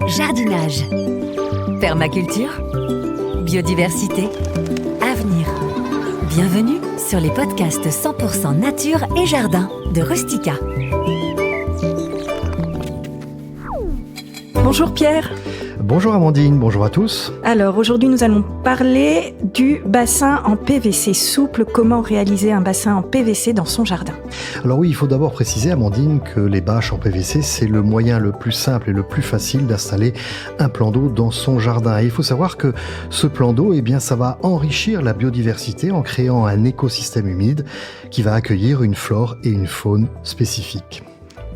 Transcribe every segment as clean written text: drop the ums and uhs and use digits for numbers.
Jardinage, permaculture, biodiversité, avenir. Bienvenue sur les podcasts 100% nature et jardin de Rustica. Bonjour Pierre. Bonjour Amandine, bonjour à tous. Alors aujourd'hui nous allons parler du bassin en PVC souple. Comment réaliser un bassin en PVC dans son jardin? Alors oui, il faut d'abord préciser Amandine que les bâches en PVC c'est le moyen le plus simple et le plus facile d'installer un plan d'eau dans son jardin. Et il faut savoir que ce plan d'eau, ça va enrichir la biodiversité en créant un écosystème humide qui va accueillir une flore et une faune spécifiques.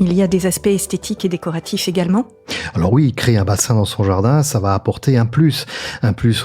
Il y a des aspects esthétiques et décoratifs également. Alors oui, créer un bassin dans son jardin, ça va apporter un plus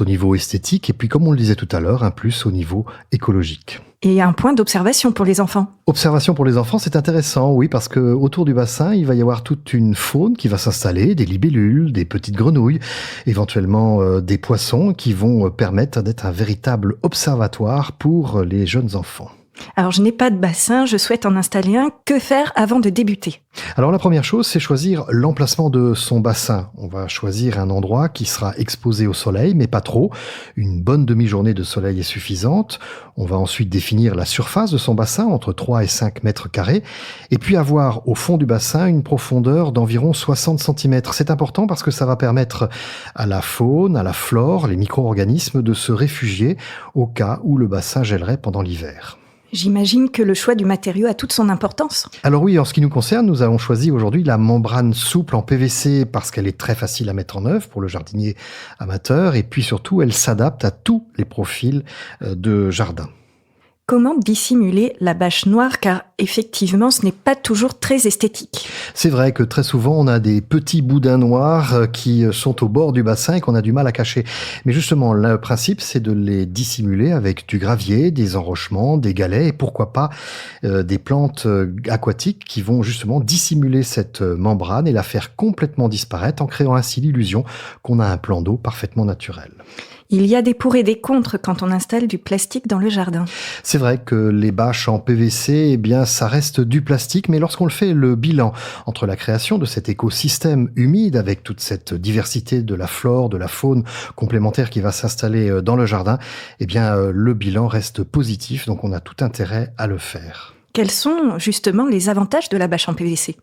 au niveau esthétique et puis comme on le disait tout à l'heure, un plus au niveau écologique. Et un point d'observation pour les enfants. Observation pour les enfants, c'est intéressant, oui, parce que autour du bassin, il va y avoir toute une faune qui va s'installer, des libellules, des petites grenouilles, éventuellement des poissons qui vont permettre d'être un véritable observatoire pour les jeunes enfants. Alors je n'ai pas de bassin, je souhaite en installer un. Que faire avant de débuter? Alors la première chose, c'est choisir l'emplacement de son bassin. On va choisir un endroit qui sera exposé au soleil, mais pas trop. Une bonne demi-journée de soleil est suffisante. On va ensuite définir la surface de son bassin, entre 3 et 5 mètres carrés. Et puis avoir au fond du bassin une profondeur d'environ 60 cm. C'est important parce que ça va permettre à la faune, à la flore, les micro-organismes de se réfugier au cas où le bassin gèlerait pendant l'hiver. J'imagine que le choix du matériau a toute son importance. Alors oui, en ce qui nous concerne, nous avons choisi aujourd'hui la membrane souple en PVC parce qu'elle est très facile à mettre en œuvre pour le jardinier amateur et puis surtout, elle s'adapte à tous les profils de jardin. Comment dissimuler la bâche noire? Car effectivement, ce n'est pas toujours très esthétique. C'est vrai que très souvent, on a des petits boudins noirs qui sont au bord du bassin et qu'on a du mal à cacher. Mais justement, le principe, c'est de les dissimuler avec du gravier, des enrochements, des galets et pourquoi pas des plantes aquatiques qui vont justement dissimuler cette membrane et la faire complètement disparaître en créant ainsi l'illusion qu'on a un plan d'eau parfaitement naturel. Il y a des pour et des contre quand on installe du plastique dans le jardin. C'est vrai que les bâches en PVC, ça reste du plastique, mais lorsqu'on le fait le bilan entre la création de cet écosystème humide avec toute cette diversité de la flore, de la faune complémentaire qui va s'installer dans le jardin, le bilan reste positif, donc on a tout intérêt à le faire. Quels sont justement les avantages de la bâche en PVC?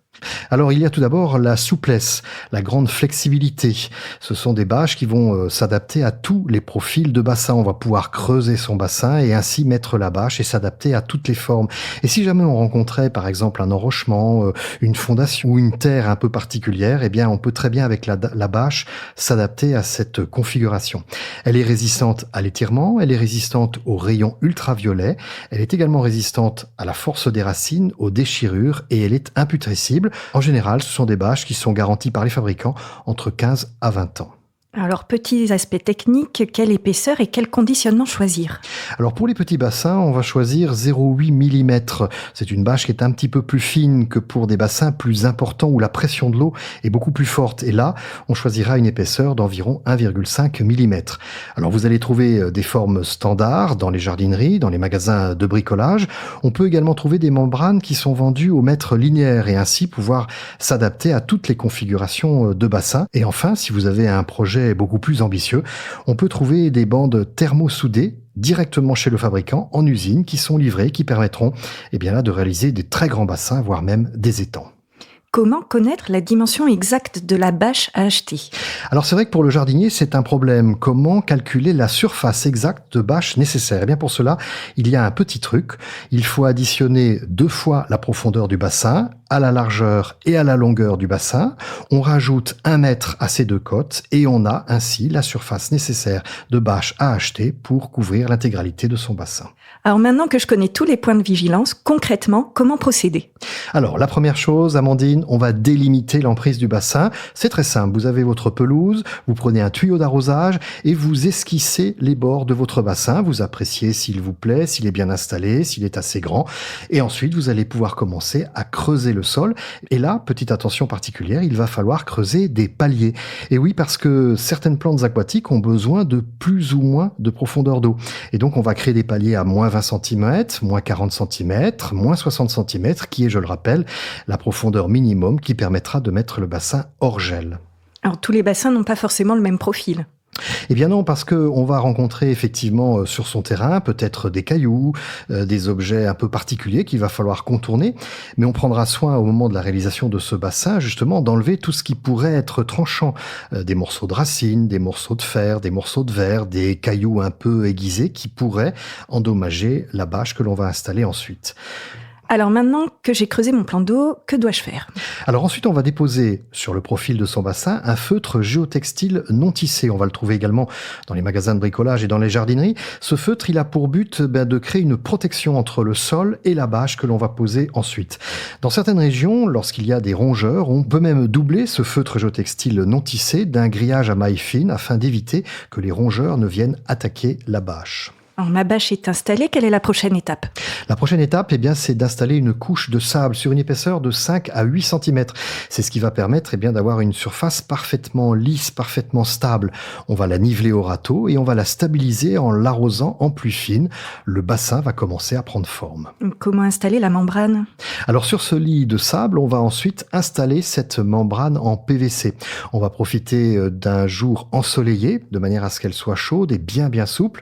Alors il y a tout d'abord la souplesse, la grande flexibilité. Ce sont des bâches qui vont s'adapter à tous les profils de bassin. On va pouvoir creuser son bassin et ainsi mettre la bâche et s'adapter à toutes les formes. Et si jamais on rencontrait par exemple un enrochement, une fondation ou une terre un peu particulière, on peut très bien avec la bâche s'adapter à cette configuration. Elle est résistante à l'étirement, elle est résistante aux rayons ultraviolets, elle est également résistante à la force des racines, aux déchirures et elle est imputrescible. En général, ce sont des bâches qui sont garanties par les fabricants entre 15 à 20 ans. Alors, petits aspects techniques, quelle épaisseur et quel conditionnement choisir? Alors pour les petits bassins, on va choisir 0,8 mm. C'est une bâche qui est un petit peu plus fine que pour des bassins plus importants où la pression de l'eau est beaucoup plus forte. Et là, on choisira une épaisseur d'environ 1,5 mm. Alors vous allez trouver des formes standards dans les jardineries, dans les magasins de bricolage. On peut également trouver des membranes qui sont vendues au mètre linéaire et ainsi pouvoir s'adapter à toutes les configurations de bassins. Et enfin, si vous avez un projet beaucoup plus ambitieux, on peut trouver des bandes thermosoudées directement chez le fabricant en usine qui sont livrées, qui permettront de réaliser des très grands bassins, voire même des étangs. Comment connaître la dimension exacte de la bâche à acheter? Alors c'est vrai que pour le jardinier, c'est un problème. Comment calculer la surface exacte de bâche nécessaire? Pour cela, il y a un petit truc. Il faut additionner 2 fois la profondeur du bassin, à la largeur et à la longueur du bassin. On rajoute 1 mètre à ces 2 côtes et on a ainsi la surface nécessaire de bâche à acheter pour couvrir l'intégralité de son bassin. Alors maintenant que je connais tous les points de vigilance, concrètement, comment procéder? Alors la première chose, Amandine, on va délimiter l'emprise du bassin. C'est très simple, vous avez votre pelouse, vous prenez un tuyau d'arrosage et vous esquissez les bords de votre bassin. Vous appréciez s'il vous plaît, s'il est bien installé, s'il est assez grand. Et ensuite, vous allez pouvoir commencer à creuser le sol. Et là, petite attention particulière, il va falloir creuser des paliers. Et oui, parce que certaines plantes aquatiques ont besoin de plus ou moins de profondeur d'eau. Et donc, on va créer des paliers à moins 20 cm, moins 40 cm, moins 60 cm, qui est, je le rappelle, la profondeur minimum qui permettra de mettre le bassin hors gel. Alors tous les bassins n'ont pas forcément le même profil. Eh bien non, parce qu'on va rencontrer effectivement sur son terrain peut-être des cailloux, des objets un peu particuliers qu'il va falloir contourner, mais on prendra soin au moment de la réalisation de ce bassin justement d'enlever tout ce qui pourrait être tranchant, des morceaux de racines, des morceaux de fer, des morceaux de verre, des cailloux un peu aiguisés qui pourraient endommager la bâche que l'on va installer ensuite. Alors maintenant que j'ai creusé mon plan d'eau, que dois-je faire ? Alors ensuite, on va déposer sur le profil de son bassin un feutre géotextile non tissé. On va le trouver également dans les magasins de bricolage et dans les jardineries. Ce feutre, il a pour but de créer une protection entre le sol et la bâche que l'on va poser ensuite. Dans certaines régions, lorsqu'il y a des rongeurs, on peut même doubler ce feutre géotextile non tissé d'un grillage à mailles fines afin d'éviter que les rongeurs ne viennent attaquer la bâche. Alors, ma bâche est installée, quelle est la prochaine étape ? La prochaine étape, c'est d'installer une couche de sable sur une épaisseur de 5 à 8 cm. C'est ce qui va permettre d'avoir une surface parfaitement lisse, parfaitement stable. On va la niveler au râteau et on va la stabiliser en l'arrosant en pluie fine. Le bassin va commencer à prendre forme. Comment installer la membrane ? Alors sur ce lit de sable, on va ensuite installer cette membrane en PVC. On va profiter d'un jour ensoleillé de manière à ce qu'elle soit chaude et bien souple,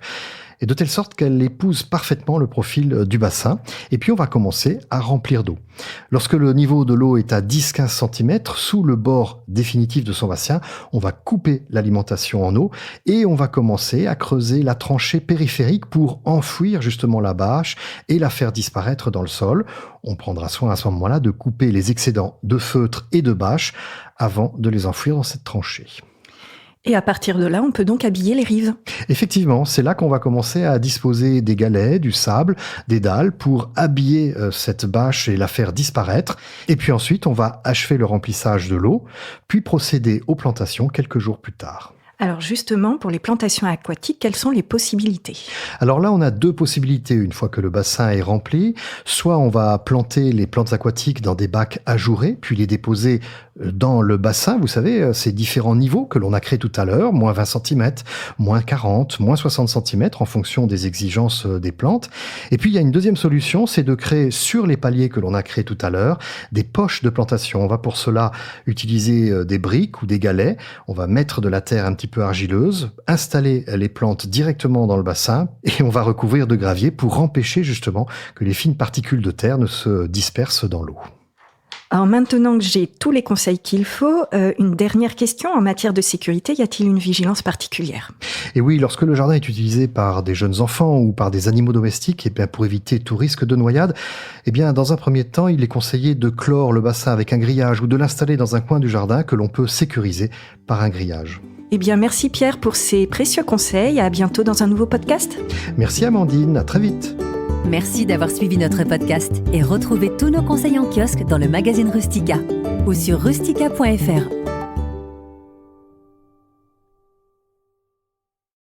et de telle sorte qu'elle épouse parfaitement le profil du bassin. Et puis on va commencer à remplir d'eau. Lorsque le niveau de l'eau est à 10-15 cm, sous le bord définitif de son bassin, on va couper l'alimentation en eau et on va commencer à creuser la tranchée périphérique pour enfouir justement la bâche et la faire disparaître dans le sol. On prendra soin à ce moment-là de couper les excédents de feutre et de bâche avant de les enfouir dans cette tranchée. Et à partir de là, on peut donc habiller les rives. Effectivement, c'est là qu'on va commencer à disposer des galets, du sable, des dalles pour habiller cette bâche et la faire disparaître. Et puis ensuite, on va achever le remplissage de l'eau, puis procéder aux plantations quelques jours plus tard. Alors justement, pour les plantations aquatiques, quelles sont les possibilités ? Alors là, on a deux possibilités une fois que le bassin est rempli. Soit on va planter les plantes aquatiques dans des bacs ajourés, puis les déposer dans le bassin, vous savez, ces différents niveaux que l'on a créés tout à l'heure, moins 20 cm, moins 40, moins 60 cm en fonction des exigences des plantes. Et puis il y a une deuxième solution, c'est de créer sur les paliers que l'on a créés tout à l'heure, des poches de plantation. On va pour cela utiliser des briques ou des galets. On va mettre de la terre un petit peu argileuse, installer les plantes directement dans le bassin et on va recouvrir de gravier pour empêcher justement que les fines particules de terre ne se dispersent dans l'eau. Alors maintenant que j'ai tous les conseils qu'il faut, une dernière question. En matière de sécurité, y a-t-il une vigilance particulière ? Et oui, lorsque le jardin est utilisé par des jeunes enfants ou par des animaux domestiques, pour éviter tout risque de noyade, dans un premier temps, il est conseillé de clore le bassin avec un grillage ou de l'installer dans un coin du jardin que l'on peut sécuriser par un grillage. Merci Pierre pour ces précieux conseils. À bientôt dans un nouveau podcast. Merci Amandine, à très vite. Merci d'avoir suivi notre podcast et retrouvez tous nos conseils en kiosque dans le magazine Rustica ou sur rustica.fr.